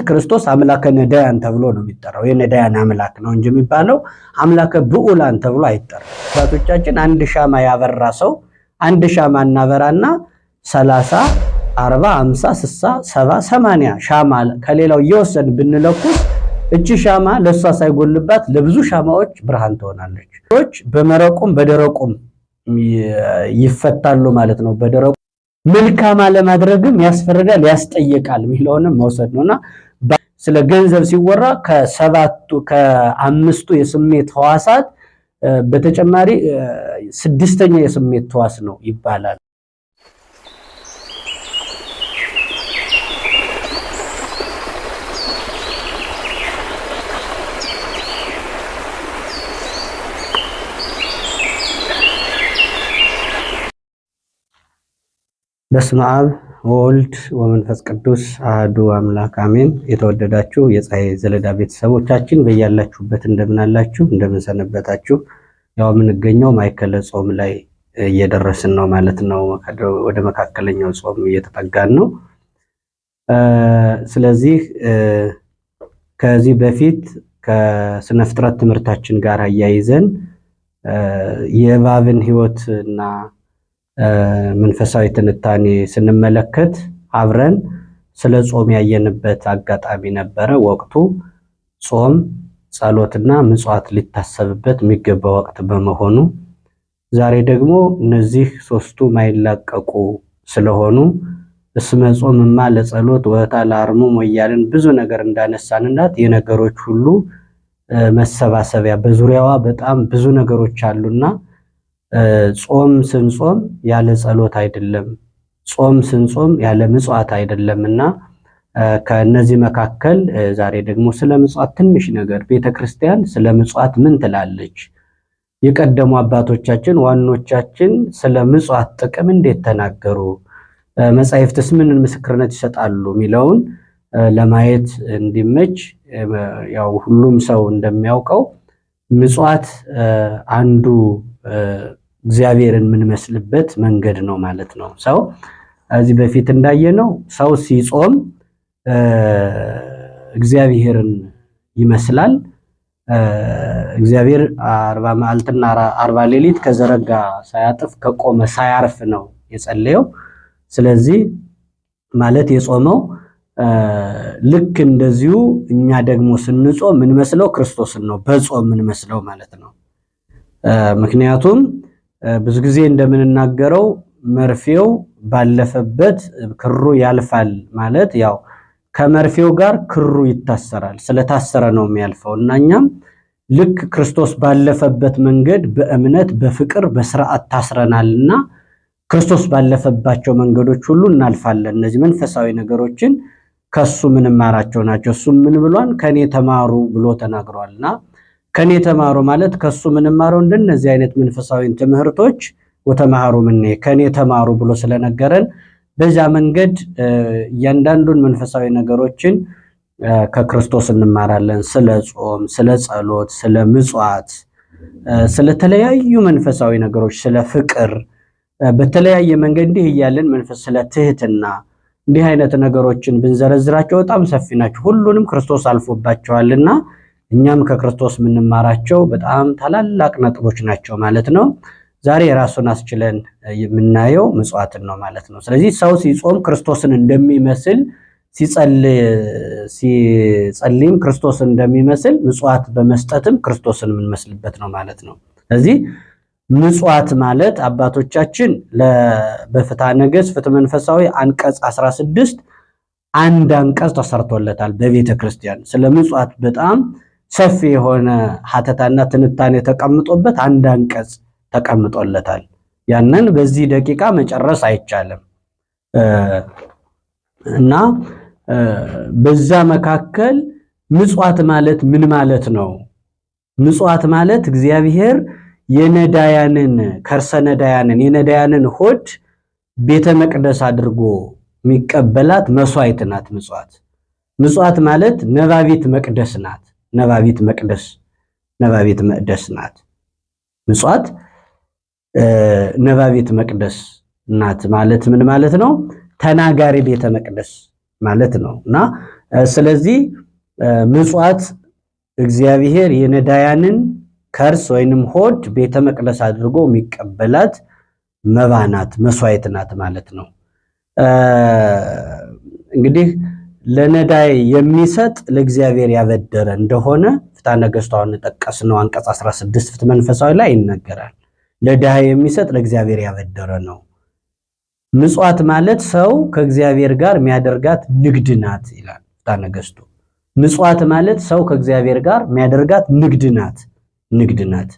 ክርስቶስ አምላከ ነዳያን ተብሎ ነው የሚጠራው። የነዳያን አምላክ ነው እንጂ የሚባለው አምላከ ብዑላን ተብሎ አይጠራም። አባቶቻችን አንድ ሻማ ያበራ ሰው አንድ ሻማ እናበራና 30 40 50 60 70 80 ሻማ ከሌላው እየወሰን ብንለኩስ እቺ ሻማ ለሷ ሳይጎልባት ለብዙ ሻማዎች ብርሃን ትሆናለች። በመረቁም በደረቁም ይፈታሉ ማለት ነው። በደረቁ መልካም ለማድረግም ያስፈርዳል ያስጠይቃል የሚለውንም መውሰድ ነውና ስለ ገንዘብ ሲወራ ከአምስቱ የስሜት ሕዋሳት በተጨማሪ ስድስተኛ የስሜት ሕዋስ ነው ይባላል። በስመ አብ ወወልድ ወመንፈስ ቅዱስ አሐዱ አምላክ አሜን። የተወደዳችሁ የፀሐይ ዘለዳ ቤተሰቦቻችን በያላችሁበት እንደምን አላችሁ? እንደምን ሰነበታችሁ? ያው የምንገኘው ማዕከለ ጾም ላይ እየደረስን ነው ማለት ነው። ወደ መካከለኛው ጾም እየተጠጋን ነው። ስለዚህ ከዚህ በፊት ከስነ ፍጥረት ትምህርታችን ጋር አያይዘን የእባብን ሕይወት እና መንፈሳዊ ትንታኔ ስንመለከት አብረን ስለ ጾም ያየንበት አጋጣሚ ነበረ። ወቅቱ ጾም፣ ጸሎትና ምጽዋት ሊታሰብበት የሚገባ ወቅት በመሆኑ ዛሬ ደግሞ እነዚህ ሶስቱ ማይላቀቁ ስለሆኑ እስመ ጾምማ ለጸሎት ወታ ለአርምሞ እያልን ብዙ ነገር እንዳነሳንላት የነገሮች ሁሉ መሰባሰቢያ በዙሪያዋ በጣም ብዙ ነገሮች አሉና ጾም ስንጾም ያለ ጸሎት አይደለም፣ ጾም ስንጾም ያለ ምጽዋት አይደለምና ከነዚህ መካከል ዛሬ ደግሞ ስለ ምጽዋት ትንሽ ነገር ቤተክርስቲያን ስለ ምጽዋት ምን ትላለች፣ የቀደሙ አባቶቻችን ዋኖቻችን ስለ ምጽዋት ጥቅም እንዴት ተናገሩ፣ መጻሕፍትስ ምን ምስክርነት ይሰጣሉ የሚለውን ለማየት እንዲመች ያው ሁሉም ሰው እንደሚያውቀው ምጽዋት አንዱ እግዚአብሔርን የምንመስልበት መንገድ ነው ማለት ነው። ሰው እዚህ በፊት እንዳየነው ሰው ሲጾም እግዚአብሔርን ይመስላል። እግዚአብሔር 40 መዓልትና 40 ሌሊት ከዘረጋ ሳያጥፍ ከቆመ ሳያርፍ ነው የጸለየው። ስለዚህ ማለት የጾመው ልክ እንደዚሁ እኛ ደግሞ ስንጾም የምንመስለው ክርስቶስን ነው በጾም የምንመስለው ማለት ነው። ምክንያቱም ብዙ ጊዜ እንደምንናገረው መርፌው ባለፈበት ክሩ ያልፋል ማለት ያው ከመርፌው ጋር ክሩ ይታሰራል፣ ስለታሰረ ነው የሚያልፈው እና እኛም ልክ ክርስቶስ ባለፈበት መንገድ በእምነት በፍቅር በስርዓት ታስረናልና ክርስቶስ ባለፈባቸው መንገዶች ሁሉ እናልፋለን። እነዚህ መንፈሳዊ ነገሮችን ከሱ ምንማራቸው ናቸው። እሱ ምን ብሏል? ከኔ ተማሩ ብሎ ተናግሯልና ከኔ ተማሩ ማለት ከሱ ምንማረው እንደነዚህ አይነት መንፈሳዊ ትምህርቶች ወተማሩ ምን ከኔ ተማሩ ብሎ ስለነገረን በዛ መንገድ እያንዳንዱን መንፈሳዊ ነገሮችን ከክርስቶስ እንማራለን። ስለ ጾም፣ ስለ ጸሎት፣ ስለ ምጽዋት፣ ስለ ተለያዩ መንፈሳዊ ነገሮች፣ ስለ ፍቅር በተለያየ መንገድ እንዲህ እያለን መንፈስ ስለ ትህትና እንዲህ አይነት ነገሮችን ብንዘረዝራቸው በጣም ሰፊ ናቸው። ሁሉንም ክርስቶስ አልፎባቸዋልና እኛም ከክርስቶስ የምንማራቸው በጣም ታላላቅ ነጥቦች ናቸው ማለት ነው። ዛሬ የራሱን አስችለን የምናየው ምጽዋትን ነው ማለት ነው። ስለዚህ ሰው ሲጾም ክርስቶስን እንደሚመስል ሲጸልይም ክርስቶስን እንደሚመስል ምጽዋት በመስጠትም ክርስቶስን የምንመስልበት ነው ማለት ነው። ስለዚህ ምጽዋት ማለት አባቶቻችን በፍትሐ ነገሥት ፍትሐ መንፈሳዊ አንቀጽ 16 አንድ አንቀጽ ተሰርቶለታል። በቤተ ክርስቲያን ስለ ምጽዋት በጣም ሰፊ የሆነ ሀተታና ትንታኔ ተቀምጦበት አንድ አንቀጽ ተቀምጦለታል። ያንን በዚህ ደቂቃ መጨረስ አይቻልም እና በዛ መካከል ምጽዋት ማለት ምን ማለት ነው? ምጽዋት ማለት እግዚአብሔር የነዳያንን ከርሰ ነዳያንን የነዳያንን ሆድ ቤተ መቅደስ አድርጎ የሚቀበላት መስዋዕት ናት። ምጽዋት ማለት ነባቢት መቅደስ ናት። ነባቢት መቅደስ ናት። ምጽዋት ነባቢት መቅደስ ናት ማለት ምን ማለት ነው? ተናጋሪ ቤተ መቅደስ ማለት ነው እና ስለዚህ ምጽዋት እግዚአብሔር የነዳያንን ከርስ ወይንም ሆድ ቤተ መቅደስ አድርጎ የሚቀበላት መባናት መስዋዕት ናት ማለት ነው። እንግዲህ ለነዳይ የሚሰጥ ለእግዚአብሔር ያበደረ እንደሆነ ፍትሐ ነገሥት አሁን ጠቀስነው አንቀጽ 16 ፍትሐ መንፈሳዊ ላይ ይነገራል። ለድሃ የሚሰጥ ለእግዚአብሔር ያበደረ ነው። ምጽዋት ማለት ሰው ከእግዚአብሔር ጋር የሚያደርጋት ንግድ ናት ይላል ፍትሐ ነገሥቱ። ምጽዋት ማለት ሰው ከእግዚአብሔር ጋር የሚያደርጋት ንግድ ናት፣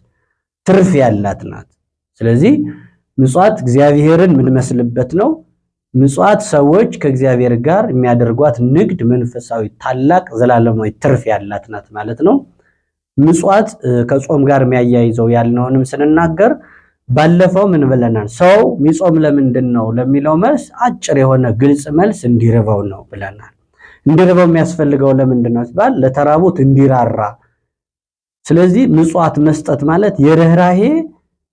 ትርፍ ያላት ናት። ስለዚህ ምጽዋት እግዚአብሔርን የምንመስልበት ነው። ምጽዋት ሰዎች ከእግዚአብሔር ጋር የሚያደርጓት ንግድ መንፈሳዊ ታላቅ ዘላለማዊ ትርፍ ያላት ናት ማለት ነው። ምጽዋት ከጾም ጋር የሚያያይዘው ያልነውንም ስንናገር ባለፈው ምን ብለናል? ሰው የሚጾም ለምንድን ነው ለሚለው መልስ አጭር የሆነ ግልጽ መልስ እንዲርበው ነው ብለናል። እንዲርበው የሚያስፈልገው ለምንድን ነው ሲባል ለተራቡት እንዲራራ። ስለዚህ ምጽዋት መስጠት ማለት የርህራሄ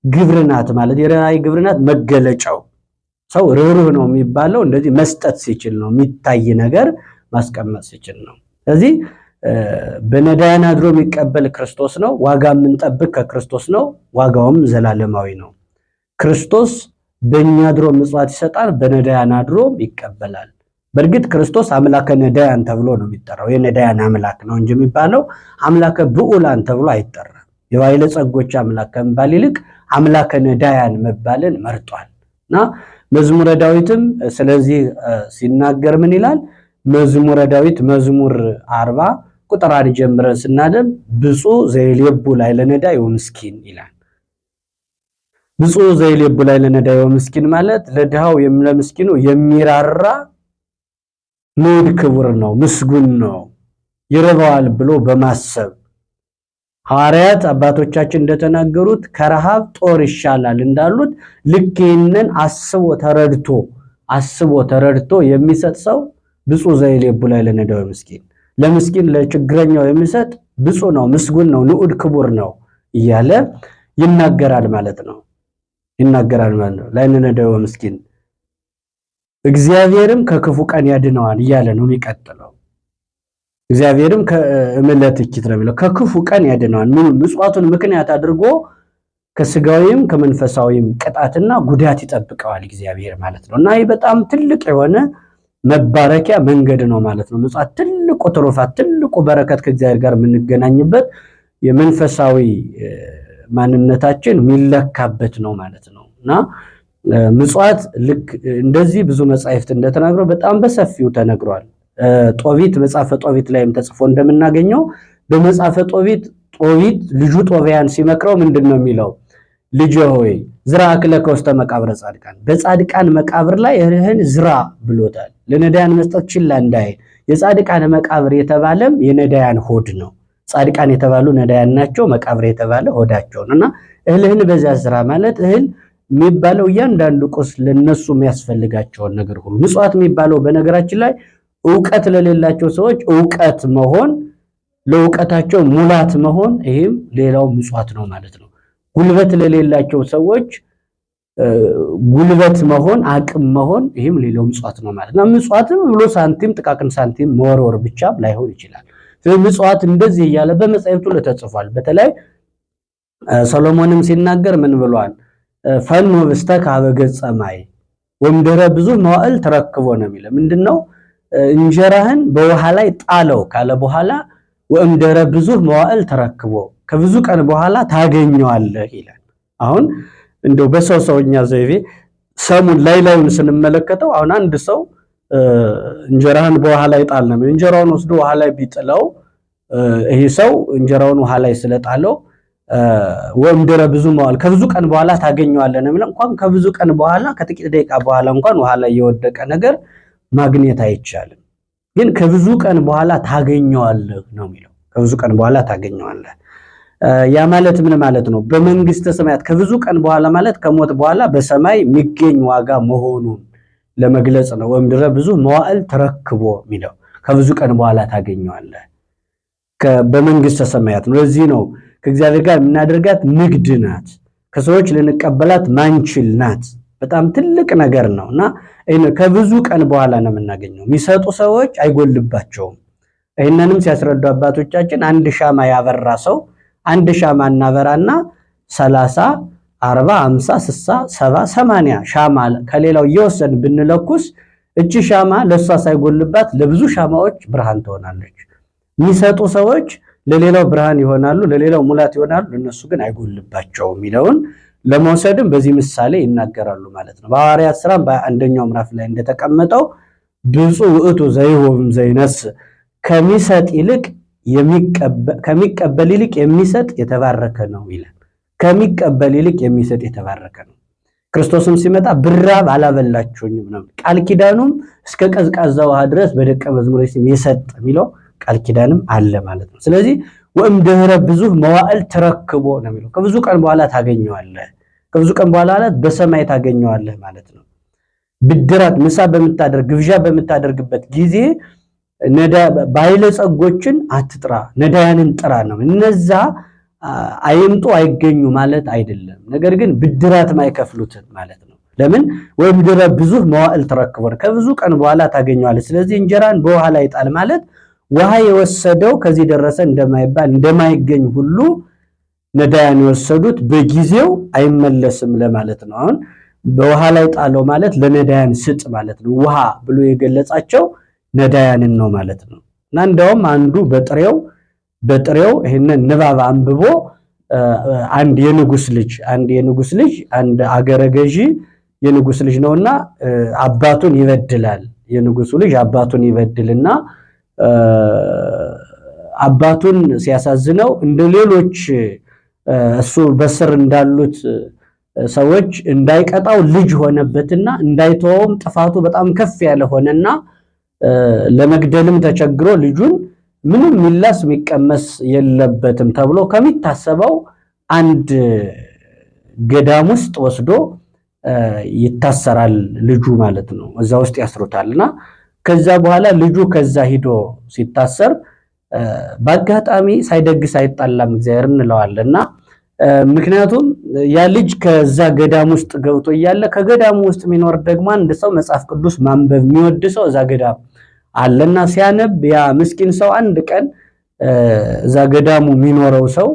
ግብር ናት ማለት የርህራሄ ግብር ናት መገለጫው። ሰው ርህሩህ ነው የሚባለው እንደዚህ መስጠት ሲችል ነው፣ የሚታይ ነገር ማስቀመጥ ሲችል ነው። ስለዚህ በነዳያን አድሮ የሚቀበል ክርስቶስ ነው። ዋጋ የምንጠብቅ ከክርስቶስ ነው። ዋጋውም ዘላለማዊ ነው። ክርስቶስ በእኛ አድሮ ምጽዋት ይሰጣል፣ በነዳያን አድሮ ይቀበላል። በእርግጥ ክርስቶስ አምላከ ነዳያን ተብሎ ነው የሚጠራው። የነዳያን አምላክ ነው እንጂ የሚባለው አምላከ ብዑላን ተብሎ አይጠራም። የባለ ጸጎች አምላክ ከመባል ይልቅ አምላከ ነዳያን መባልን መርጧል እና መዝሙረ ዳዊትም ስለዚህ ሲናገር ምን ይላል? መዝሙረ ዳዊት መዝሙር 40 ቁጥር 1 ጀምረን ስናደም ብፁዕ ዘይሌቡ ላይ ለነዳይ ወምስኪን ይላል። ብፁዕ ዘይሌቡ ላይ ለነዳይ ወምስኪን ማለት ለድሃው ለምስኪኑ የሚራራ ንዑድ ክቡር ነው፣ ምስጉን ነው፣ ይረባዋል ብሎ በማሰብ ሐዋርያት አባቶቻችን እንደተናገሩት ከረሃብ ጦር ይሻላል እንዳሉት ልክ ይህንን አስቦ ተረድቶ የሚሰጥ ሰው ብፁዕ ዘይሌቡ ላይ ለነዳይ ወምስኪን፣ ለምስኪን ለችግረኛው የሚሰጥ ብፁዕ ነው፣ ምስጉን ነው፣ ንዑድ ክቡር ነው እያለ ይናገራል ማለት ነው። ላይ ለነዳይ ወምስኪን እግዚአብሔርም ከክፉ ቀን ያድነዋል እያለ ነው የሚቀጥለው። እግዚአብሔርም ከእምለት እኪት ነው የሚለው ከክፉ ቀን ያድነዋል። ምጽዋቱን ምክንያት አድርጎ ከስጋዊም ከመንፈሳዊም ቅጣትና ጉዳት ይጠብቀዋል እግዚአብሔር ማለት ነው። እና ይህ በጣም ትልቅ የሆነ መባረኪያ መንገድ ነው ማለት ነው። ምጽዋት ትልቁ ትሩፋት፣ ትልቁ በረከት ከእግዚአብሔር ጋር የምንገናኝበት የመንፈሳዊ ማንነታችን የሚለካበት ነው ማለት ነው። እና ምጽዋት ልክ እንደዚህ ብዙ መጻሕፍት እንደተናገረው በጣም በሰፊው ተነግሯል። ጦቢት መጽሐፈ ጦቢት ላይም ተጽፎ እንደምናገኘው በመጽሐፈ ጦቢት ልጁ ጦቢያን ሲመክረው ምንድን ነው የሚለው? ልጅ ሆይ ዝራ አክለከ ውስተ መቃብረ ጻድቃን፣ በጻድቃን መቃብር ላይ እህልህን ዝራ ብሎታል። ለነዳያን መስጠት ችላ እንዳይል። የጻድቃን መቃብር የተባለም የነዳያን ሆድ ነው። ጻድቃን የተባሉ ነዳያን ናቸው፣ መቃብር የተባለ ሆዳቸው ነው። እና እህልህን በዚያ ዝራ ማለት እህል የሚባለው እያንዳንዱ ቁስ ለነሱ የሚያስፈልጋቸውን ነገር ሁሉ። ምጽዋት የሚባለው በነገራችን ላይ ዕውቀት ለሌላቸው ሰዎች ዕውቀት መሆን፣ ለዕውቀታቸው ሙላት መሆን፣ ይህም ሌላው ምጽዋት ነው ማለት ነው። ጉልበት ለሌላቸው ሰዎች ጉልበት መሆን፣ አቅም መሆን፣ ይህም ሌላው ምጽዋት ነው ማለት ነው። ምጽዋትም ብሎ ሳንቲም ጥቃቅን ሳንቲም መወርወር ብቻ ላይሆን ይችላል። ስለዚህ ምጽዋት እንደዚህ እያለ በመጻሕፍቱ ተጽፏል። በተለይ ሰሎሞንም ሲናገር ምን ብሏል? ፈኑ ህብስተከ ኀበ ገጸ ማይ ወእምድኅረ ብዙ መዋዕል ተረክቦ ነው የሚለው። ምንድነው? እንጀራህን በውሃ ላይ ጣለው ካለ በኋላ ወእምድኅረ ብዙ መዋዕል ተረክቦ ከብዙ ቀን በኋላ ታገኘዋለህ ይላል። አሁን እንደው በሰውኛ ዘይቤ ሰሙን ላዩን ስንመለከተው አሁን አንድ ሰው እንጀራህን በውሃ ላይ ጣል ነው። እንጀራውን ወስዶ ውሃ ላይ ቢጥለው ይሄ ሰው እንጀራውን ውሃ ላይ ስለጣለው ወእምድኅረ ብዙ መዋዕል ከብዙ ቀን በኋላ ታገኘዋለህ ነው የሚለው። እንኳን ከብዙ ቀን በኋላ ከጥቂት ደቂቃ በኋላ እንኳን ውሃ ላይ የወደቀ ነገር ማግኘት አይቻልም። ግን ከብዙ ቀን በኋላ ታገኘዋለህ ነው የሚለው። ከብዙ ቀን በኋላ ታገኘዋለህ። ያ ማለት ምን ማለት ነው? በመንግስተ ሰማያት ከብዙ ቀን በኋላ ማለት ከሞት በኋላ በሰማይ የሚገኝ ዋጋ መሆኑን ለመግለጽ ነው። ወእምድኅረ ብዙ መዋዕል ተረክቦ የሚለው ከብዙ ቀን በኋላ ታገኘዋለህ በመንግስተ ሰማያት ነው። ለዚህ ነው ከእግዚአብሔር ጋር የምናደርጋት ንግድ ናት። ከሰዎች ልንቀበላት ማንችል ናት። በጣም ትልቅ ነገር ነው እና ከብዙ ቀን በኋላ ነው የምናገኘው። የሚሰጡ ሰዎች አይጎልባቸውም። ይህንንም ሲያስረዱ አባቶቻችን አንድ ሻማ ያበራ ሰው አንድ ሻማ እናበራና 30 40 50 60 70 80 ሻማ ከሌላው እየወሰን ብንለኩስ እቺ ሻማ ለሷ ሳይጎልባት ለብዙ ሻማዎች ብርሃን ትሆናለች። የሚሰጡ ሰዎች ለሌላው ብርሃን ይሆናሉ፣ ለሌላው ሙላት ይሆናሉ፣ እነሱ ግን አይጎልባቸውም የሚለውን ለመውሰድም በዚህ ምሳሌ ይናገራሉ ማለት ነው። በሐዋርያት ሥራ በአንደኛው ምዕራፍ ላይ እንደተቀመጠው ብፁዕ ውእቱ ዘይሁብም ዘይነስ ከሚሰጥ ይልቅ ከሚቀበል ይልቅ የሚሰጥ የተባረከ ነው ይላል። ከሚቀበል ይልቅ የሚሰጥ የተባረከ ነው። ክርስቶስም ሲመጣ ብራብ አላበላችሁኝም ነው። ቃል ኪዳኑም እስከ ቀዝቃዛ ውሃ ድረስ በደቀ መዝሙር ስም የሰጠ የሚለው ቃል ኪዳንም አለ ማለት ነው። ስለዚህ ወእም ድኅረ ብዙ መዋዕል ተረክቦ ነው የሚለው። ከብዙ ቀን በኋላ ታገኘዋለህ። ከብዙ ቀን በኋላ በሰማይ ታገኘዋለህ ማለት ነው። ብድራት ምሳ በምታደርግ ግብዣ በምታደርግበት ጊዜ ባለጸጎችን አትጥራ፣ ነዳያንን ጥራ ነው። እነዛ አይምጡ አይገኙ ማለት አይደለም። ነገር ግን ብድራት ማይከፍሉትን ማለት ነው። ለምን ወይም ድኅረ ብዙ መዋዕል ተረክቦ ከብዙ ቀን በኋላ ታገኘዋለህ። ስለዚህ እንጀራን በውሃ ላይ ጣል ማለት ውሃ የወሰደው ከዚህ ደረሰ እንደማይባል እንደማይገኝ ሁሉ ነዳያን የወሰዱት በጊዜው አይመለስም ለማለት ነው። አሁን በውሃ ላይ ጣለው ማለት ለነዳያን ስጥ ማለት ነው። ውሃ ብሎ የገለጻቸው ነዳያንን ነው ማለት ነው። እና እንደውም አንዱ በጥሬው ይሄንን ንባብ አንብቦ አንድ የንጉስ ልጅ አንድ አገረ ገዢ የንጉስ ልጅ ነውና አባቱን ይበድላል። የንጉሱ ልጅ አባቱን ይበድልና አባቱን ሲያሳዝነው እንደ ሌሎች እሱ በስር እንዳሉት ሰዎች እንዳይቀጣው ልጅ ሆነበትና እንዳይተወውም ጥፋቱ በጣም ከፍ ያለ ሆነና ለመግደልም ተቸግሮ ልጁን ምንም ሚላስ የሚቀመስ የለበትም ተብሎ ከሚታሰበው አንድ ገዳም ውስጥ ወስዶ ይታሰራል ልጁ ማለት ነው። እዛ ውስጥ ያስሩታልና ከዛ በኋላ ልጁ ከዛ ሂዶ ሲታሰር በአጋጣሚ ሳይደግስ አይጣላም እግዚአብሔር እንለዋለና ምክንያቱም ያ ልጅ ከዛ ገዳም ውስጥ ገብቶ እያለ ከገዳሙ ውስጥ የሚኖር ደግሞ አንድ ሰው መጽሐፍ ቅዱስ ማንበብ የሚወድ ሰው እዛ ገዳም አለና ሲያነብ ያ ምስኪን ሰው አንድ ቀን እዛ ገዳሙ የሚኖረው ሰው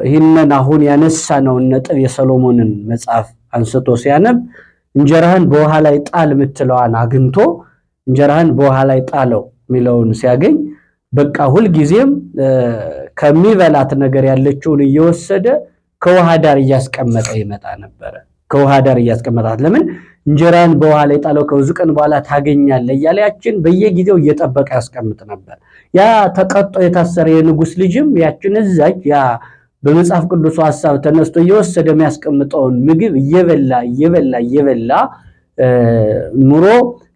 ይህንን አሁን ያነሳነውን ነጥብ የሰሎሞንን መጽሐፍ አንስቶ ሲያነብ እንጀራህን በውሃ ላይ ጣል የምትለዋን አግኝቶ እንጀራህን በውሃ ላይ ጣለው የሚለውን ሲያገኝ በቃ ሁልጊዜም ከሚበላት ነገር ያለችውን እየወሰደ ከውሃ ዳር እያስቀመጠ ይመጣ ነበር። ከውሃ ዳር እያስቀመጣት ለምን እንጀራን በውሃ ላይ ጣለው ከብዙ ቀን በኋላ ታገኛለህ እያለ ያችን በየጊዜው እየጠበቀ ያስቀምጥ ነበር። ያ ተቀጦ የታሰረ የንጉስ ልጅም ያችን እዛች ያ በመጽሐፍ ቅዱስ ሐሳብ ተነስቶ እየወሰደ የሚያስቀምጠውን ምግብ እየበላ ኑሮ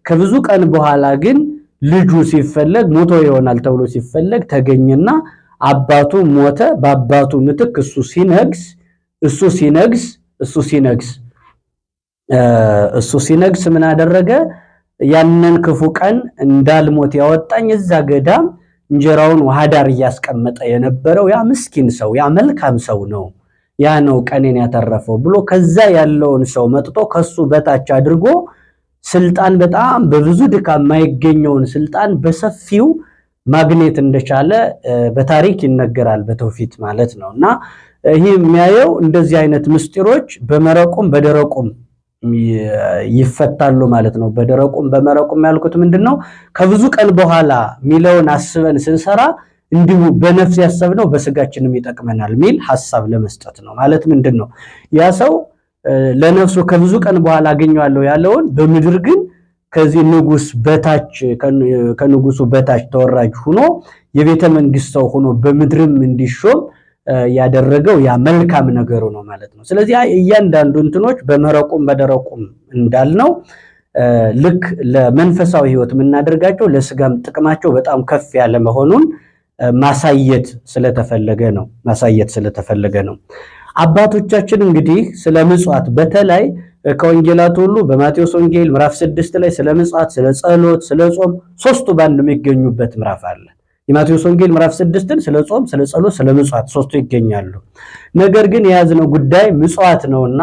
ከብዙ ቀን በኋላ ግን ልጁ ሲፈለግ ሞቶ ይሆናል ተብሎ ሲፈለግ ተገኘና አባቱ ሞተ። በአባቱ ምትክ እሱ ሲነግስ ምን አደረገ? ያንን ክፉ ቀን እንዳልሞት ያወጣኝ እዛ ገዳም እንጀራውን ውሃ ዳር እያስቀመጠ የነበረው ያ ምስኪን ሰው ያ መልካም ሰው ነው፣ ያ ነው ቀኔን ያተረፈው ብሎ ከዛ ያለውን ሰው መጥቶ ከሱ በታች አድርጎ ስልጣን በጣም በብዙ ድካም የማይገኘውን ስልጣን በሰፊው ማግኘት እንደቻለ በታሪክ ይነገራል፣ በትውፊት ማለት ነውና ይሄ የሚያየው እንደዚህ አይነት ምስጢሮች በመረቁም በደረቁም ይፈታሉ ማለት ነው። በደረቁም በመረቁም ያልኩት ምንድነው ከብዙ ቀን በኋላ ሚለውን አስበን ስንሰራ እንዲሁ በነፍስ ያሰብነው በስጋችንም ይጠቅመናል ሚል ሐሳብ ለመስጠት ነው። ማለት ምንድነው ያ ሰው ለነፍሱ ከብዙ ቀን በኋላ አገኘዋለሁ ያለውን በምድር ግን ከዚህ ንጉስ በታች ከንጉሱ በታች ተወራጅ ሆኖ የቤተ መንግስት ሰው ሆኖ በምድርም እንዲሾም ያደረገው ያ መልካም ነገሩ ነው ማለት ነው። ስለዚህ እያንዳንዱ እንትኖች በመረቁም በደረቁም እንዳልነው ልክ ለመንፈሳዊ ህይወት የምናደርጋቸው ለስጋም ጥቅማቸው በጣም ከፍ ያለ መሆኑን ማሳየት ስለተፈለገ ነው። አባቶቻችን እንግዲህ ስለ ምጽዋት በተለይ ከወንጌላት ሁሉ በማቴዎስ ወንጌል ምዕራፍ 6 ላይ ስለ ምጽዋት፣ ስለ ጸሎት፣ ስለ ጾም ሶስቱ ባንድ የሚገኙበት ምዕራፍ አለ። የማቴዎስ ወንጌል ምዕራፍ 6ን ስለ ጾም፣ ስለ ጸሎት፣ ስለ ምጽዋት ሶስቱ ይገኛሉ። ነገር ግን የያዝነው ጉዳይ ምጽዋት ነውና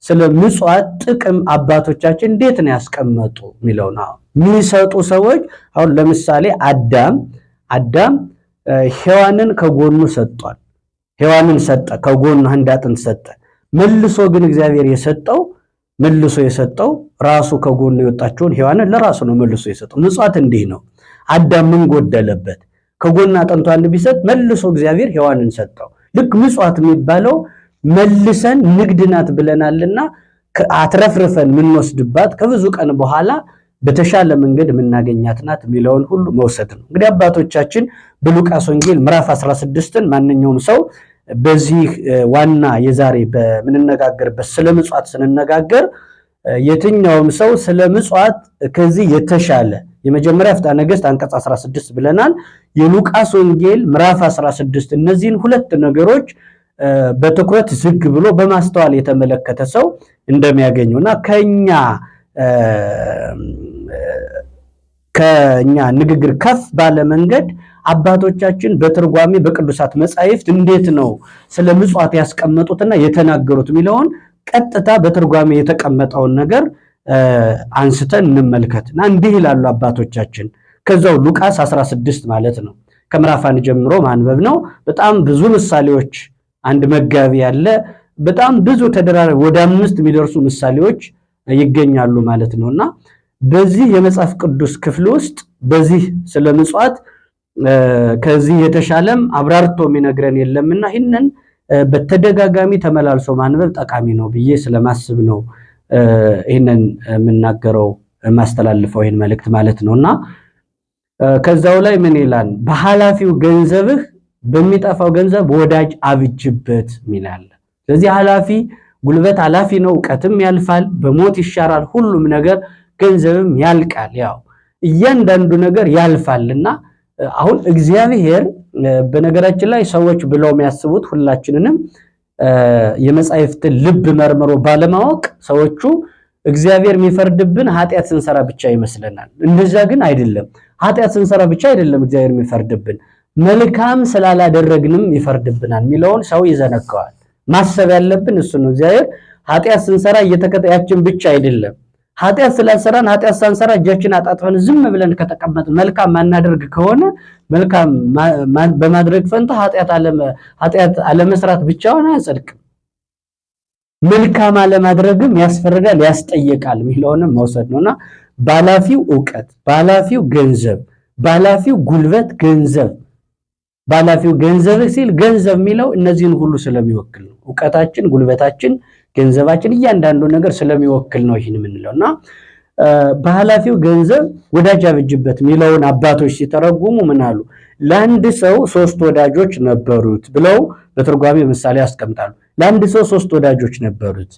ስለ ምጽዋት ጥቅም አባቶቻችን እንዴት ነው ያስቀመጡ የሚለው ነው። የሚሰጡ ሰዎች አሁን ለምሳሌ አዳም ሔዋንን ከጎኑ ሰጥቷል። ሔዋንን ሰጠ፣ ከጎኑ አንድ አጥንት ሰጠ። መልሶ ግን እግዚአብሔር የሰጠው ራሱ ከጎኑ የወጣችውን ሔዋንን ለራሱ ነው መልሶ የሰጠው። ምጽዋት እንዲህ ነው። አዳም ምን ጎደለበት? ከጎኑ አጥንቱ አንድ ቢሰጥ መልሶ እግዚአብሔር ሔዋንን ሰጠው። ልክ ምጽዋት የሚባለው መልሰን ንግድ ናት ብለናልና አትረፍርፈን የምንወስድባት ከብዙ ቀን በኋላ በተሻለ መንገድ የምናገኛት ናት የሚለውን ሁሉ መውሰድ ነው። እንግዲህ አባቶቻችን በሉቃስ ወንጌል ምዕራፍ 16ን ማንኛውም ሰው በዚህ ዋና የዛሬ በምንነጋገርበት ስለ ምጽዋት ስንነጋገር የትኛውም ሰው ስለ ምጽዋት ከዚህ የተሻለ የመጀመሪያ ፍትሐ ነገሥት አንቀጽ 16 ብለናል። የሉቃስ ወንጌል ምዕራፍ 16 እነዚህን ሁለት ነገሮች በትኩረት ዝግ ብሎ በማስተዋል የተመለከተ ሰው እንደሚያገኙና ከኛ ንግግር ከፍ ባለ መንገድ አባቶቻችን በትርጓሜ በቅዱሳት መጻሕፍት እንዴት ነው ስለ ምጽዋት ያስቀመጡትና የተናገሩት የሚለውን ቀጥታ በትርጓሜ የተቀመጠውን ነገር አንስተን እንመልከትና እንዲህ ይላሉ አባቶቻችን። ከዛው ሉቃስ 16 ማለት ነው። ከምዕራፍ 1 ጀምሮ ማንበብ ነው። በጣም ብዙ ምሳሌዎች አንድ መጋቢ ያለ በጣም ብዙ ተደራራቢ ወደ 5 የሚደርሱ ምሳሌዎች ይገኛሉ ማለት ነውና በዚህ የመጽሐፍ ቅዱስ ክፍል ውስጥ በዚህ ስለ ምጽዋት ከዚህ የተሻለም አብራርቶ የሚነግረን የለምና ይህንን በተደጋጋሚ ተመላልሶ ማንበብ ጠቃሚ ነው ብዬ ስለማስብ ነው ይህንን የምናገረው ማስተላልፈው ይህን መልእክት ማለት ነውና ከዛው ላይ ምን ይላል? በኃላፊው ገንዘብህ በሚጠፋው ገንዘብ ወዳጅ አብጅበት ይላል። ስለዚህ ኃላፊ ጉልበት ኃላፊ ነው፣ ዕውቀትም ያልፋል፣ በሞት ይሻራል፣ ሁሉም ነገር ገንዘብም ያልቃል። ያው እያንዳንዱ ነገር ያልፋልና አሁን እግዚአብሔር በነገራችን ላይ ሰዎች ብለው የሚያስቡት ሁላችንንም የመጻሕፍትን ልብ መርምሮ ባለማወቅ ሰዎቹ እግዚአብሔር የሚፈርድብን ኃጢአት ስንሰራ ብቻ ይመስለናል። እንደዛ ግን አይደለም። ኃጢአት ስንሰራ ብቻ አይደለም እግዚአብሔር የሚፈርድብን፣ መልካም ስላላደረግንም ይፈርድብናል የሚለውን ሰው ይዘነጋዋል። ማሰብ ያለብን እሱ ነው። እግዚአብሔር ኃጢአት ስንሰራ እየተከታያችን ብቻ አይደለም። ኃጢአት ስላልሰራን ኃጢአት ሳንሰራ እጃችን አጣጥፈን ዝም ብለን ከተቀመጥን መልካም ማናደርግ ከሆነ መልካም በማድረግ ፈንታ ኃጢአት አለመስራት ብቻውን አያጸድቅም። መልካም አለማድረግም ያስፈርዳል፣ ያስጠይቃል የሚለውንም መውሰድ ነውና ባላፊው ዕውቀት፣ ባላፊው ገንዘብ፣ ባላፊው ጉልበት ገንዘብ፣ ባላፊው ገንዘብ ሲል ገንዘብ የሚለው እነዚህን ሁሉ ስለሚወክል ነው። ዕውቀታችን፣ ጉልበታችን፣ ገንዘባችን እያንዳንዱ ነገር ስለሚወክል ነው ይህን የምንለውና በኃላፊው ገንዘብ ወዳጅ አብጅበት የሚለውን አባቶች ሲተረጉሙ ምን አሉ? ለአንድ ሰው 3 ወዳጆች ነበሩት ብለው በትርጓሜ ምሳሌ ያስቀምጣሉ። ለአንድ ሰው 3 ወዳጆች ነበሩት።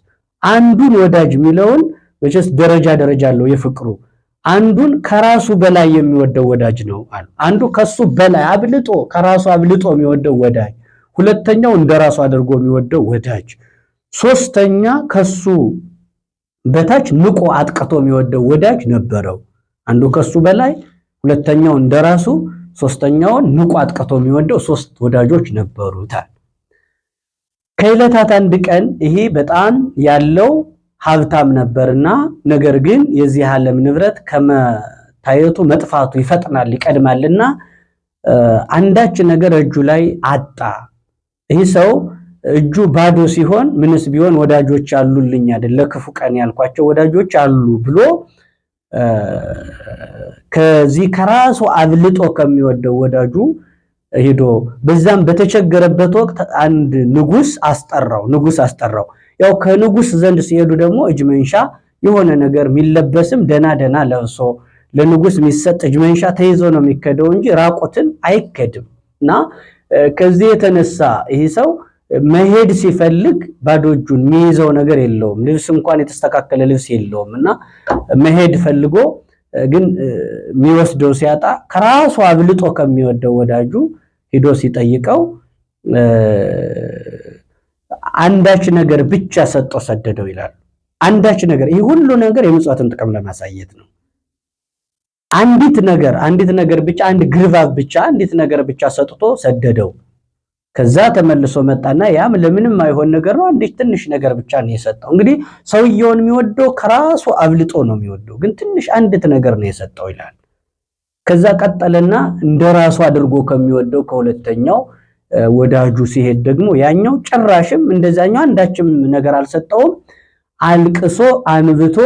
አንዱን ወዳጅ የሚለውን ወይስ ደረጃ አለው የፍቅሩ አንዱን ከራሱ በላይ የሚወደው ወዳጅ ነው አሉ። አንዱ ከሱ በላይ አብልጦ ከራሱ አብልጦ የሚወደው ወዳጅ፣ ሁለተኛው እንደራሱ አድርጎ የሚወደው ወዳጅ፣ ሶስተኛ ከሱ በታች ንቆ አጥቅቶ የሚወደው ወዳጅ ነበረው። አንዱ ከሱ በላይ፣ ሁለተኛው እንደራሱ፣ ሶስተኛውን ንቆ አጥቅቶ የሚወደው 3 ወዳጆች ነበሩታል። ከዕለታት አንድ ቀን ይሄ በጣም ያለው ሀብታም ነበርና ነገር ግን የዚህ ዓለም ንብረት ከመታየቱ መጥፋቱ ይፈጥናል ይቀድማልና አንዳች ነገር እጁ ላይ አጣ። ይህ ሰው እጁ ባዶ ሲሆን ምንስ ቢሆን ወዳጆች አሉልኝ አይደል ለክፉ ቀን ያልኳቸው ወዳጆች አሉ ብሎ ከዚህ ከራሱ አብልጦ ከሚወደው ወዳጁ ሄዶ በዛም በተቸገረበት ወቅት አንድ ንጉስ አስጠራው። ያው ከንጉስ ዘንድ ሲሄዱ ደግሞ እጅ መንሻ የሆነ ነገር የሚለበስም ደና ለብሶ ለንጉስ የሚሰጥ እጅ መንሻ ተይዞ ነው የሚከደው እንጂ ራቆትን አይከድምና ከዚህ የተነሳ ይሄ ሰው መሄድ ሲፈልግ ባዶ እጁን የሚይዘው ነገር የለውም። ልብስ እንኳን የተስተካከለ ልብስ የለውምና መሄድ ፈልጎ ግን የሚወስደው ሲያጣ ከራሱ አብልጦ ከሚወደው ወዳጁ ሄዶ ሲጠይቀው አንዳች ነገር ብቻ ሰደደው ይላል። አንዳች ነገር፣ ይህ ሁሉ ነገር የምጽዋትን ጥቅም ለማሳየት ነው። አንዲት ነገር ብቻ፣ አንድ ግርባብ ብቻ፣ አንዲት ነገር ብቻ ሰጥቶ ሰደደው። ከዛ ተመልሶ መጣና ያም ለምንም አይሆን ነገር ነው፣ አንዲት ትንሽ ነገር ብቻ ነው የሰጠው። እንግዲህ ሰውየውን የሚወደው ከራሱ አብልጦ ነው የሚወደው፣ ግን ትንሽ አንዲት ነገር ነው የሰጠው ይላል። ከዛ ቀጠለና እንደራሱ አድርጎ ከሚወደው ከሁለተኛው ወዳጁ ሲሄድ ደግሞ ያኛው ጭራሽም እንደዛኛው አንዳችም ነገር አልሰጠውም። አልቅሶ አንብቶ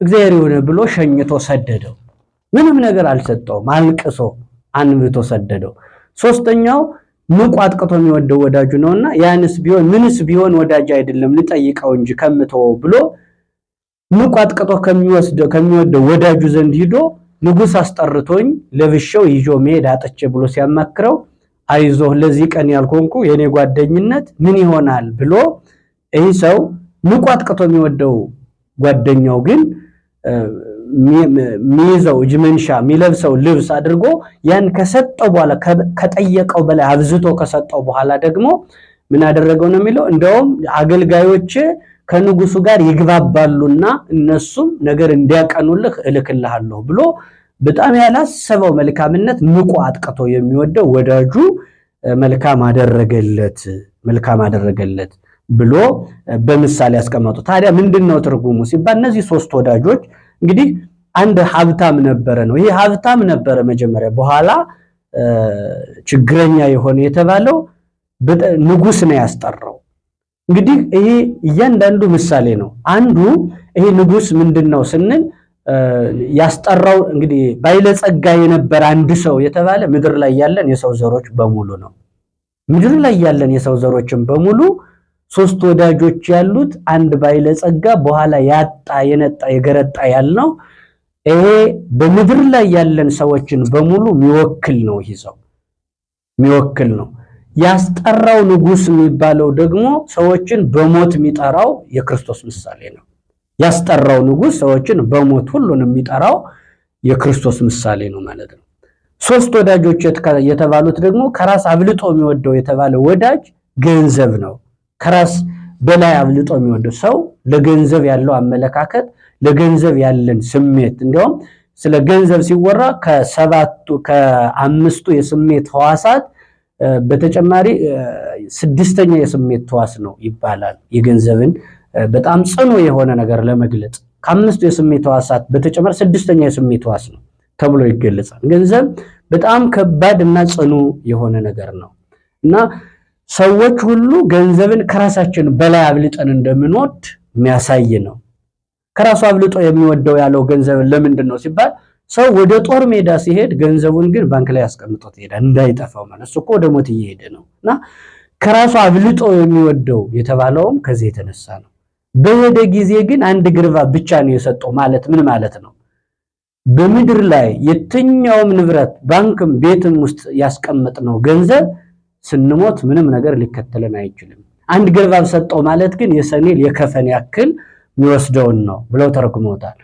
እግዚአብሔር ይሁን ብሎ ሸኝቶ ሰደደው። ምንም ነገር አልሰጠውም። አልቅሶ አንብቶ ሰደደው። ሶስተኛው ንቁ አጥቅቶ የሚወደው ወዳጁ ነውና ያንስ ቢሆን ምንስ ቢሆን ወዳጅ አይደለም ልጠይቀው እንጂ ከምተው ብሎ ንቁ አጥቅቶ ከሚወደው ወዳጁ ዘንድ ሂዶ ንጉሥ አስጠርቶኝ ለብሼው ይዞ መሄድ አጥቼ ብሎ ሲያማክረው አይዞህ ለዚህ ቀን ያልኮንኩ የኔ ጓደኝነት ምን ይሆናል ብሎ ይህ ሰው ንቁ አጥቅቶ የሚወደው ጓደኛው ግን ሚይዘው እጅ መንሻ የሚለብሰው ልብስ አድርጎ ያን ከሰጠው በኋላ ከጠየቀው በላይ አብዝቶ ከሰጠው በኋላ ደግሞ ምን አደረገው ነው የሚለው። እንደውም አገልጋዮች ከንጉሱ ጋር ይግባባሉና እነሱም ነገር እንዲያቀኑልህ እልክልሃለሁ ብሎ በጣም ያላሰበው መልካምነት ንቁ አጥቅቶ የሚወደው ወዳጁ መልካም አደረገለት ብሎ በምሳሌ ያስቀመጡ። ታዲያ ምንድነው ትርጉሙ ሲባል እነዚህ ሶስት ወዳጆች እንግዲህ አንድ ሀብታም ነበረ ነው። ይሄ ሀብታም ነበረ መጀመሪያ፣ በኋላ ችግረኛ የሆነ የተባለው ንጉስ ነው ያስጠራው። እንግዲህ ይሄ እያንዳንዱ ምሳሌ ነው። አንዱ ይሄ ንጉስ ምንድነው ስንል ያስጠራው እንግዲህ ባይለጸጋ የነበረ አንድ ሰው የተባለ ምድር ላይ ያለን የሰው ዘሮች በሙሉ ነው። ምድር ላይ ያለን የሰው ዘሮችን በሙሉ ሶስት ወዳጆች ያሉት አንድ ባይለጸጋ በኋላ ያጣ የነጣ የገረጣ ያልነው ይሄ በምድር ላይ ያለን ሰዎችን በሙሉ የሚወክል ነው። ይሄ ሰው የሚወክል ነው። ያስጠራው ንጉስ የሚባለው ደግሞ ሰዎችን በሞት የሚጠራው የክርስቶስ ምሳሌ ነው። ያስጠራው ንጉስ ሰዎችን በሞት ሁሉን የሚጠራው የክርስቶስ ምሳሌ ነው ማለት ነው። ሶስት ወዳጆች የተባሉት ደግሞ ከራስ አብልጦ የሚወደው የተባለ ወዳጅ ገንዘብ ነው። ከራስ በላይ አብልጦ የሚወደው ሰው ለገንዘብ ያለው አመለካከት፣ ለገንዘብ ያለን ስሜት፣ እንዲያውም ስለ ገንዘብ ሲወራ ከአምስቱ የስሜት ህዋሳት በተጨማሪ ስድስተኛ የስሜት ህዋስ ነው ይባላል። የገንዘብን በጣም ጽኑ የሆነ ነገር ለመግለጽ ከአምስቱ የስሜት ህዋሳት በተጨማሪ ስድስተኛ የስሜት ህዋስ ነው ተብሎ ይገለጻል። ገንዘብ በጣም ከባድ እና ጽኑ የሆነ ነገር ነው እና ሰዎች ሁሉ ገንዘብን ከራሳችን በላይ አብልጠን እንደምንወድ የሚያሳይ ነው። ከራሱ አብልጦ የሚወደው ያለው ገንዘብን ለምንድን ነው ሲባል ሰው ወደ ጦር ሜዳ ሲሄድ ገንዘቡን ግን ባንክ ላይ አስቀምጦት ይሄዳል እንዳይጠፋው ማለት እሱ እኮ ወደ ሞት እየሄደ ነው እና ከራሱ አብልጦ የሚወደው የተባለውም ከዚህ የተነሳ ነው። በሄደ ጊዜ ግን አንድ ግርባ ብቻ ነው የሰጠው ማለት ምን ማለት ነው? በምድር ላይ የትኛውም ንብረት ባንክም ቤትም ውስጥ ያስቀመጥነው ገንዘብ ስንሞት ምንም ነገር ሊከተለን አይችልም። አንድ ግርባብ ሰጠው ማለት ግን የሰኔል የከፈን ያክል የሚወስደውን ነው ብለው ተረጉመውታል።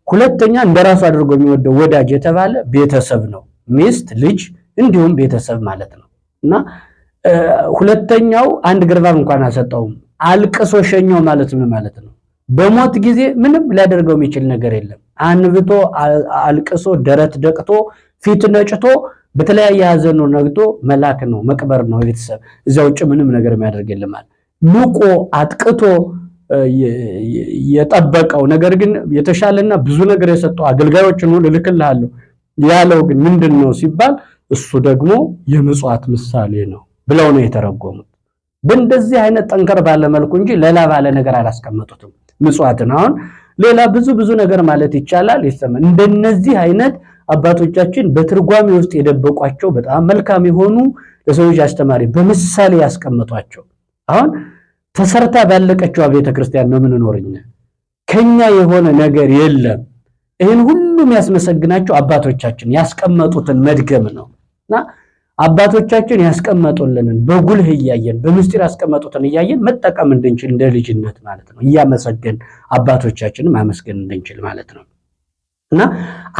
ሁለተኛ እንደራሱ አድርጎ የሚወደው ወዳጅ የተባለ ቤተሰብ ነው። ሚስት፣ ልጅ እንዲሁም ቤተሰብ ማለት ነው እና ሁለተኛው አንድ ግርባብ እንኳን አልሰጠውም፣ አልቅሶ ሸኘው ማለት ምን ማለት ነው? በሞት ጊዜ ምንም ሊያደርገው የሚችል ነገር የለም። አንብቶ አልቅሶ ደረት ደቅቶ ፊት ነጭቶ በተለያየ ሐዘን ነግቶ መላክ ነው መቅበር ነው ቤተሰብ። እዚያ ውጭ ምንም ነገር የሚያደርግ የለም ማለት ንቆ አጥቅቶ የጠበቀው ነገር ግን የተሻለና ብዙ ነገር የሰጠው አገልጋዮችን ሁሉ እልክልሃለሁ ያለው ግን ምንድነው ሲባል እሱ ደግሞ የምጽዋት ምሳሌ ነው ብለው ነው የተረጎሙት። በእንደዚህ አይነት ጠንከር ባለ መልኩ እንጂ ሌላ ባለ ነገር አላስቀመጡትም ምጽዋትን። አሁን ሌላ ብዙ ነገር ማለት ይቻላል ይሰማል። እንደነዚህ አይነት አባቶቻችን በትርጓሜ ውስጥ የደበቋቸው በጣም መልካም የሆኑ ለሰዎች አስተማሪ በምሳሌ ያስቀመጧቸው። አሁን ተሰርታ ባለቀችው ቤተክርስቲያን ነው የምንኖርኛ። ከኛ የሆነ ነገር የለም። ይሄን ሁሉም ያስመሰግናቸው አባቶቻችን ያስቀመጡትን መድገም ነውና አባቶቻችን ያስቀመጡልንን በጉልህ እያየን በምስጢር ያስቀመጡትን እያየን መጠቀም እንድንችል እንደ ልጅነት ማለት ነው። እያመሰገን አባቶቻችንን ማመስገን እንድንችል ማለት ነው። እና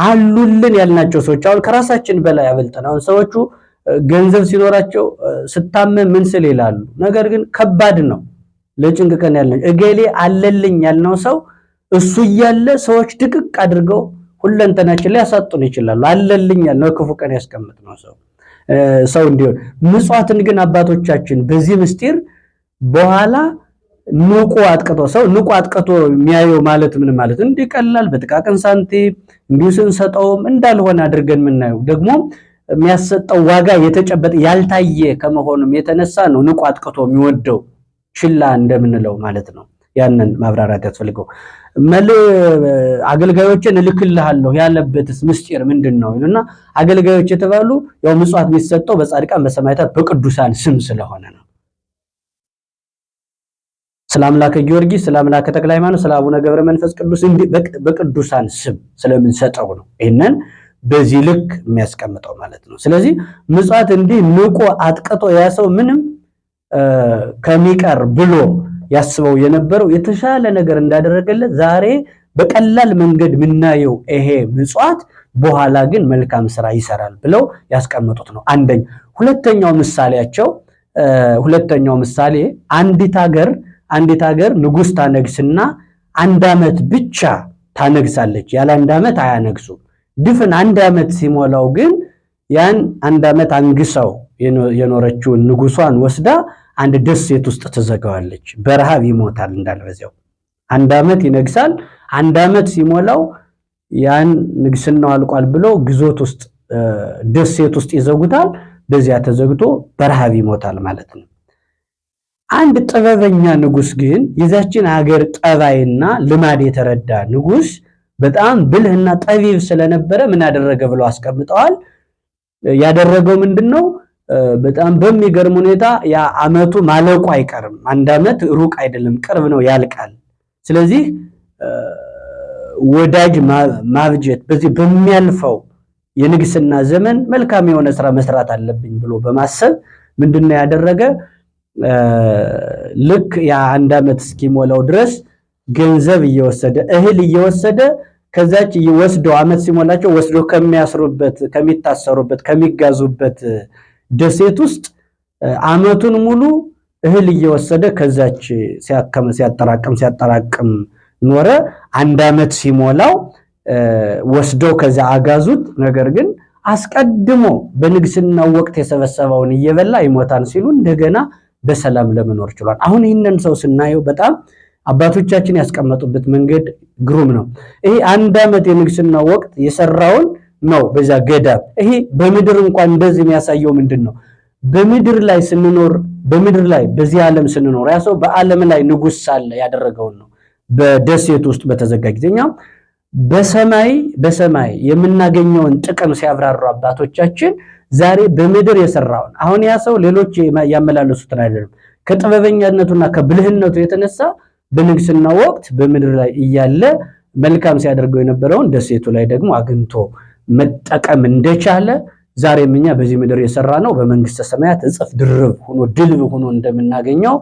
አሉልን ያልናቸው ሰዎች አሁን ከራሳችን በላይ አበልጠን አሁን ሰዎቹ ገንዘብ ሲኖራቸው ስታመም ምን ስል ይላሉ። ነገር ግን ከባድ ነው። ለጭንቅ ቀን ያለን እገሌ አለልኝ ያልነው ሰው እሱ እያለ ሰዎች ድቅቅ አድርገው ሁለንተናችን ላይ ያሳጡን ይችላሉ። አለልኝ ያልነው ክፉ ቀን ያስቀምጥነው ሰው እንዲሆን ምጽዋትን ግን አባቶቻችን በዚህ ምስጢር በኋላ ንቁ አጥቅቶ ሰው ንቁ አጥቅቶ የሚያየው ማለት ምን ማለት እንዲህ ቀላል በጥቃቅን ሳንቲም እንዲሁ ስንሰጠውም እንዳልሆነ አድርገን የምናየው ደግሞ የሚያሰጠው ዋጋ የተጨበጠ ያልታየ ከመሆኑም የተነሳ ነው ንቁ አጥቅቶ የሚወደው ችላ እንደምንለው ማለት ነው። ያንን ማብራራት ያስፈልገው። አገልጋዮችን እልክልሃለሁ ያለበትስ ምስጢር ምንድነው ይሉና አገልጋዮች የተባሉ ያው ምጽዋት የሚሰጠው በጻድቃን በሰማዕታት በቅዱሳን ስም ስለሆነ ነው። ስለ አምላከ ጊዮርጊስ፣ ስለ አምላከ ተክለ ሃይማኖት፣ ስለ አቡነ ገብረ መንፈስ ቅዱስ በቅዱሳን ስም ስለምንሰጠው ነው ይሄንን በዚህ ልክ የሚያስቀምጠው ማለት ነው። ስለዚህ ምጽዋት እንዲህ ንቆ አጥቅቶ ያሰው ምንም ከሚቀር ብሎ ያስበው የነበረው የተሻለ ነገር እንዳደረገለት ዛሬ በቀላል መንገድ ምናየው ይሄ ምጽዋት በኋላ ግን መልካም ስራ ይሰራል ብለው ያስቀምጡት ነው። ሁለተኛው ምሳሌ አንዲት ሀገር ንጉስ ታነግስና 1 ዓመት ብቻ ታነግሳለች። ያለ 1 ዓመት አያነግሱም። ድፍን 1 ዓመት ሲሞላው ግን ያን 1 ዓመት አንግሰው የኖረችውን ንጉሷን ወስዳ አንድ ደሴት ውስጥ ትዘጋዋለች። በረሃብ ይሞታል እንዳለ በዚያው 1 ዓመት ይነግሳል። 1 ዓመት ሲሞላው ያን ንግስናው አልቋል ብለው ግዞት ውስጥ ደሴት ውስጥ ይዘጉታል። በዚያ ተዘግቶ በረሃብ ይሞታል ማለት ነው። አንድ ጥበበኛ ንጉስ ግን የዛችን ሀገር ጠባይና ልማድ የተረዳ ንጉስ በጣም ብልህና ጠቢብ ስለነበረ ምን አደረገ ብለው አስቀምጠዋል። ያደረገው ምንድነው? በጣም በሚገርም ሁኔታ ያ አመቱ ማለቁ አይቀርም። 1 ዓመት ሩቅ አይደለም፣ ቅርብ ነው፣ ያልቃል። ስለዚህ ወዳጅ ማብጀት በዚህ በሚያልፈው የንግስና ዘመን መልካም የሆነ ስራ መስራት አለብኝ ብሎ በማሰብ ምንድነው ያደረገ? ልክ ያ 1 ዓመት እስኪሞላው ድረስ ገንዘብ እየወሰደ እህል እየወሰደ ከዛች ወስደው ዓመት ሲሞላቸው ወስደው ከሚታሰሩበት ከሚጋዙበት ደሴት ውስጥ ዓመቱን ሙሉ እህል እየወሰደ ከዛች ሲያጠራቅም ኖረ። 1 ዓመት ሲሞላው ወስደው ከዛ አጋዙት። ነገር ግን አስቀድሞ በንግስናው ወቅት የሰበሰበውን እየበላ ይሞታል ሲሉ እንደገና በሰላም ለመኖር ችሏል። አሁን ይህንን ሰው ስናየው በጣም አባቶቻችን ያስቀመጡበት መንገድ ግሩም ነው። ይሄ 1 ዓመት የንግስናው ወቅት የሰራውን ነው በዛ ገዳም። ይሄ በምድር እንኳን እንደዚህ የሚያሳየው ምንድነው? በምድር ላይ ስንኖር በዚህ ዓለም ስንኖር ያ ሰው በዓለም ላይ ንጉስ ሳለ ያደረገውን ነው። በደሴት ውስጥ በተዘጋ ጊዜኛ በሰማይ የምናገኘውን ጥቅም ሲያብራሩ አባቶቻችን ዛሬ በምድር የሰራውን አሁን ያ ሰው ሌሎች ያመላለሱትን አይደለም፣ ከጥበበኛነቱና ከብልህነቱ የተነሳ በንግስና ወቅት በምድር ላይ እያለ መልካም ሲያደርገው የነበረውን ደሴቱ ላይ ደግሞ አግኝቶ መጠቀም እንደቻለ ዛሬም እኛ በዚህ ምድር የሰራ ነው በመንግስተ ሰማያት እጥፍ ድርብ ሆኖ ድልብ ሆኖ እንደምናገኘው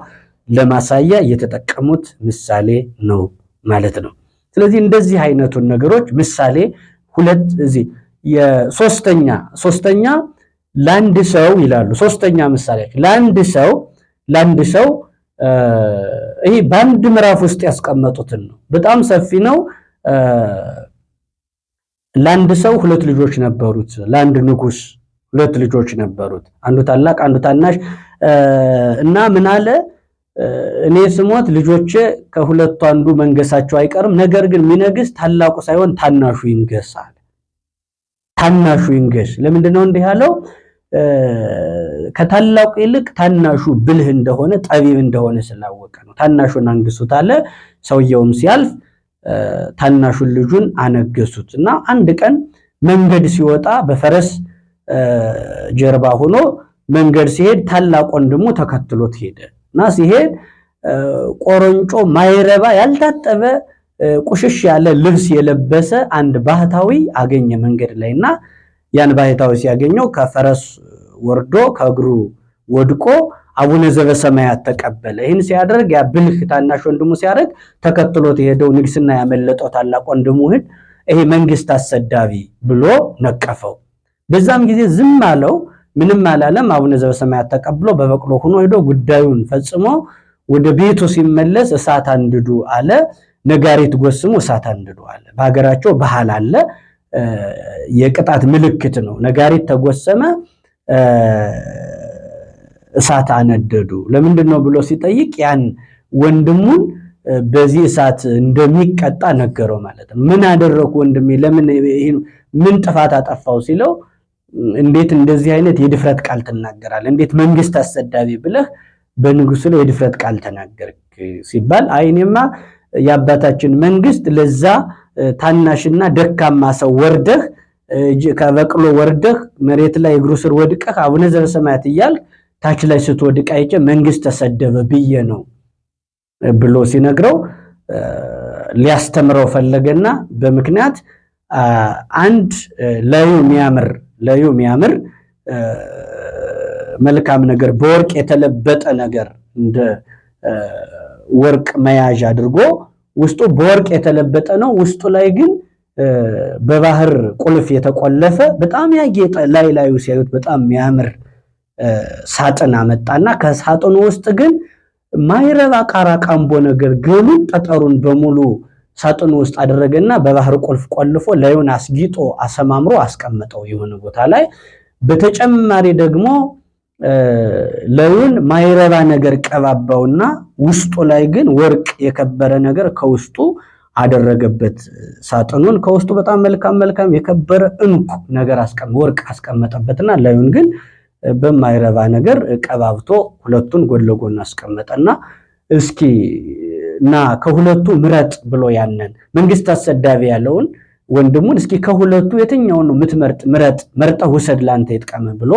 ለማሳያ የተጠቀሙት ምሳሌ ነው ማለት ነው። ስለዚህ እንደዚህ አይነቱን ነገሮች ምሳሌ ሁለት እዚህ ሶስተኛ ለአንድ ሰው ይላሉ። ሶስተኛ ምሳሌ ለአንድ ሰው ይሄ በአንድ ምዕራፍ ውስጥ ያስቀመጡትን ነው። በጣም ሰፊ ነው። ለአንድ ሰው 2 ልጆች ነበሩት። ለአንድ ንጉስ 2 ልጆች ነበሩት፣ አንዱ ታላቅ አንዱ ታናሽ። እና ምን አለ? እኔ ስሞት ልጆቼ ከሁለቱ አንዱ መንገሳቸው አይቀርም፣ ነገር ግን የሚነግስ ታላቁ ሳይሆን ታናሹ ይንገስ አለ። ታናሹ ይንገስ። ለምንድነው እንዲህ ያለው? ከታላቁ ይልቅ ታናሹ ብልህ እንደሆነ ጠቢብ እንደሆነ ስላወቀ ነው። ታናሹን አንግሱት አለ። ሰውየውም ሲያልፍ ታናሹን ልጁን አነገሱት እና አንድ ቀን መንገድ ሲወጣ በፈረስ ጀርባ ሆኖ መንገድ ሲሄድ ታላቅ ወንድሙ ተከትሎት ሄደ እና ሲሄድ ቆረንጮ ማይረባ ያልታጠበ ቁሽሽ ያለ ልብስ የለበሰ አንድ ባህታዊ አገኘ መንገድ ላይና ያን ባህታዊ ሲያገኘው ከፈረስ ወርዶ ከእግሩ ወድቆ አቡነ ዘበሰማያት ተቀበለ። ይህን ሲያደርግ ያ ብልህ ታናሽ ወንድሙ ሲያደርግ ተከትሎት የሄደው ንግስና ያመለጠው ታላቅ ወንድሙ ይሄ መንግስት አሰዳቢ ብሎ ነቀፈው። በዛም ጊዜ ዝም አለው፣ ምንም አላለም። አቡነ ዘበሰማያት ተቀብሎ በበቅሎ ሆኖ ሄዶ ጉዳዩን ፈጽሞ ወደ ቤቱ ሲመለስ እሳት አንድዱ አለ። ነጋሪት ጎስሞ እሳት አንድዱ አለ። በሀገራቸው ባህል አለ፣ የቅጣት ምልክት ነው። ነጋሪት ተጎሰመ፣ እሳት አነደዱ። ለምንድን ነው ብሎ ሲጠይቅ ያን ወንድሙን በዚህ እሳት እንደሚቀጣ ነገረው ማለት ነው። ምን አደረኩ ወንድሜ ለምን ምን ጥፋት አጠፋው ሲለው እንዴት እንደዚህ አይነት የድፍረት ቃል ትናገራለህ? እንዴት መንግስት አሰዳቢ ብለህ በንጉሱ ላይ የድፍረት ቃል ተናገርክ ሲባል አይኔማ የአባታችን መንግስት ለዛ ታናሽና ደካማ ሰው ወርደህ ከበቅሎ ወርደህ መሬት ላይ እግሩ ስር ወድቀህ አቡነ ዘበሰማያት እያልክ ታች ላይ ስትወድቅ አይቼ መንግስት ተሰደበ ብዬ ነው ብሎ ሲነግረው ሊያስተምረው ፈለገና በምክንያት አንድ ላዩ የሚያምር መልካም ነገር በወርቅ የተለበጠ ነገር እንደ ወርቅ መያዣ አድርጎ ውስጡ በወርቅ የተለበጠ ነው። ውስጡ ላይ ግን በባህር ቁልፍ የተቆለፈ በጣም ያጌጠ ላዩ ሲያዩት በጣም የሚያምር ሳጥን አመጣና ከሳጥኑ ውስጥ ግን ማይረባ ቃራቃምቦ ነገር ገሉን ጠጠሩን በሙሉ ሳጥኑ ውስጥ አደረገና በባህር ቁልፍ ቆልፎ ላዩን አስጊጦ አሰማምሮ አስቀመጠው የሆነ ቦታ ላይ። በተጨማሪ ደግሞ ላዩን ማይረባ ነገር ቀባባውና ውስጡ ላይ ግን ወርቅ የከበረ ነገር ከውስጡ አደረገበት። ሳጥኑን ከውስጡ በጣም መልካም የከበረ እንቁ ነገር ወርቅ አስቀመጠበትና ላዩን ግን በማይረባ ነገር ቀባብቶ ሁለቱን ጎን ለጎን አስቀመጠና እስኪ እና ከሁለቱ ምረጥ ብሎ ያንን መንግስት አሰዳቢ ያለውን ወንድሙን እስኪ ከሁለቱ የትኛውን ነው የምትመርጥ? መርጠህ ውሰድ ላንተ ይጥቀም ብሎ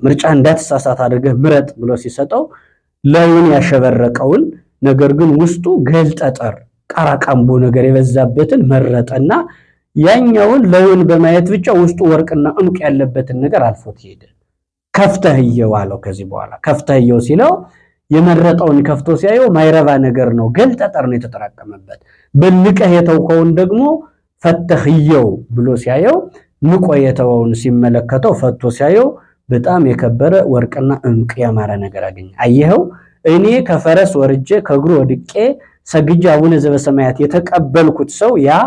ምርጫ እንዳትሳሳት አድርገህ ምረጥ ብሎ ሲሰጠው ላዩን ያሸበረቀውን ነገር ግን ውስጡ ገልጠጠር ቃራቃምቦ ነገር የበዛበትን መረጠና ያኛውን ላዩን በማየት ብቻ ውስጡ ወርቅና እንቁ ያለበትን ነገር አልፎት ሄደ። ከፍተህየው አለው። ከዚህ በኋላ ከፍተህየው ሲለው የመረጠውን ከፍቶ ሲያየው ማይረባ ነገር ነው፣ ገልጠጠር ነው የተጠራቀመበት። በልቀህ የተውከውን ደግሞ ፈተህየው ብሎ ሲያየው ንቆ የተወውን ሲመለከተው ፈቶ ሲያየው በጣም የከበረ ወርቅና እንቁ ያማረ ነገር አገኘ። አየኸው እኔ ከፈረስ ወርጄ ከእግሩ ወድቄ ሰግጄ አቡነ ዘበሰማያት የተቀበልኩት ሰው ያ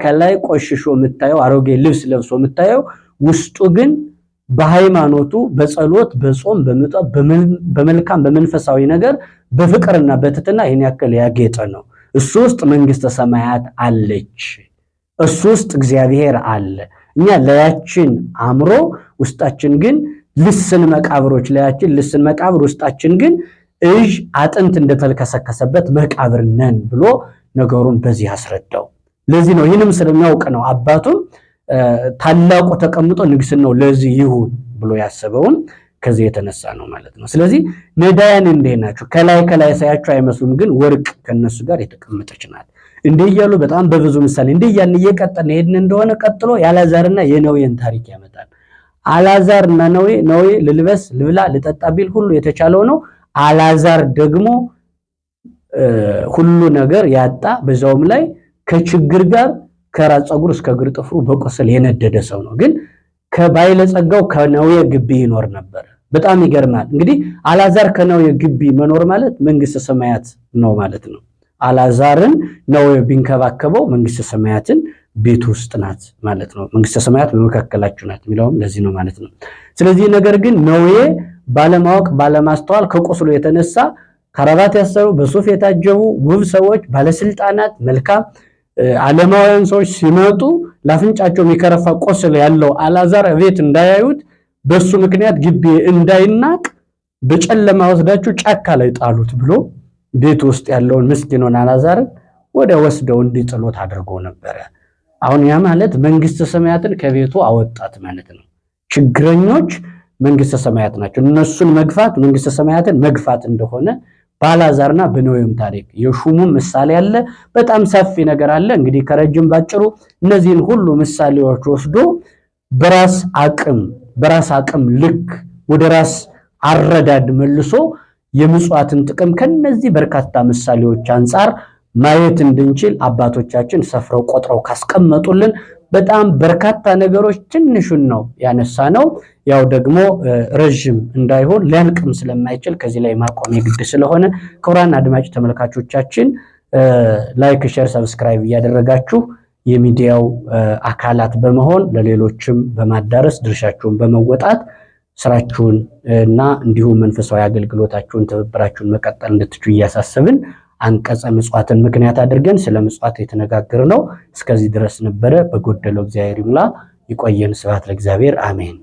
ከላይ ቆሽሾ የምታየው አሮጌ ልብስ ለብሶ የምታየው ውስጡ ግን በሃይማኖቱ በጸሎት በጾም በመልካም በመንፈሳዊ ነገር በፍቅርና በትህትና ይህን ያክል ያጌጠ ነው። እሱ ውስጥ መንግስተ ሰማያት አለች። እሱ ውስጥ እግዚአብሔር አለ። እኛ ለያችን አምሮ ውስጣችን ግን ልስን መቃብሮች ለያችን ልስን መቃብር ውስጣችን ግን እጅ አጥንት እንደተልከሰከሰበት መቃብር ነን ብሎ ነገሩን በዚህ አስረዳው። ለዚህ ነው ይህንም ስለሚያውቅ ነው አባቱም ታላቁ ተቀምጦ ንግስናው ለዚህ ይሁን ብሎ ያሰበውን ከዚህ የተነሳ ነው ማለት ነው። ስለዚህ ነዳያን እንደናቸው ከላይ ሳያቸው አይመስሉም፣ ግን ወርቅ ከነሱ ጋር የተቀመጠች ናት። እንደያሉ በጣም በብዙ ምሳሌ እንደያን እየቀጠነ ሄድን እንደሆነ ቀጥሎ ያላዛርና የነዌን ታሪክ ያመጣል። አላዛርና ነዌ ልልበስ ልብላ ልጠጣ ቢል ሁሉ የተቻለው ነው። አላዛር ደግሞ ሁሉ ነገር ያጣ በዛውም ላይ ከችግር ጋር ከራስ ፀጉር እስከ እግር ጥፍሩ በቆሰል የነደደ ሰው ነው። ግን ከባለጸጋው ከነዌ ግቢ ይኖር ነበር። በጣም ይገርማል። እንግዲህ አላዛር ከነዌ ግቢ መኖር ማለት መንግስተ ሰማያት ነው ማለት ነው። አላዛርን ነዌ ቢንከባከበው መንግስተ ሰማያትን ቤት ውስጥ ናት ማለት ነው። መንግስተ ሰማያት በመካከላችሁ ናት የሚለውም ለዚህ ነው ማለት ነው። ስለዚህ ነገር ግን ነዌ ባለማወቅ ባለማስተዋል ከቁስሉ የተነሳ ከረባት ያሰሩ በሱፍ የታጀቡ ውብ ሰዎች ባለስልጣናት መልካም ዓለማውያን ሰዎች ሲመጡ ላፍንጫቸው የሚከረፋ ቆስል ያለው አላዛር ቤት እንዳያዩት በሱ ምክንያት ግቢ እንዳይናቅ በጨለማ ወስዳችሁ ጫካ ላይ ጣሉት ብሎ ቤት ውስጥ ያለውን ምስኪኑን አላዛርን ወደ ወስደው እንዲጥሉት አድርጎ ነበረ። አሁን ያ ማለት መንግስተ ሰማያትን ከቤቱ አወጣት ማለት ነው። ችግረኞች መንግስተ ሰማያት ናቸው። እነሱን መግፋት መንግስተ ሰማያትን መግፋት እንደሆነ ባላዛርና በነዌም ታሪክ የሹሙም ምሳሌ አለ። በጣም ሰፊ ነገር አለ። እንግዲህ ከረጅም ባጭሩ እነዚህን ሁሉ ምሳሌዎች ወስዶ በራስ አቅም ልክ ወደ ራስ አረዳድ መልሶ የምጽዋትን ጥቅም ከነዚህ በርካታ ምሳሌዎች አንፃር ማየት እንድንችል አባቶቻችን ሰፍረው ቆጥረው ካስቀመጡልን በጣም በርካታ ነገሮች ትንሹን ነው ያነሳነው። ያው ደግሞ ረጅም እንዳይሆን ሊያልቅም ስለማይችል ከዚህ ላይ ማቆም የግድ ስለሆነ ክቡራን አድማጭ ተመልካቾቻችን ላይክ፣ ሼር፣ ሰብስክራይብ እያደረጋችሁ የሚዲያው አካላት በመሆን ለሌሎችም በማዳረስ ድርሻችሁን በመወጣት ስራችሁን እና እንዲሁም መንፈሳዊ አገልግሎታችሁን ትብብራችሁን መቀጠል እንድትችሉ እያሳሰብን አንቀጸ ምጽዋትን ምክንያት አድርገን ስለ ምጽዋት የተነጋገርነው እስከዚህ ድረስ ነበረ። በጎደለው እግዚአብሔር ይሙላ። ይቆየን። ስብሐት ለእግዚአብሔር አሜን።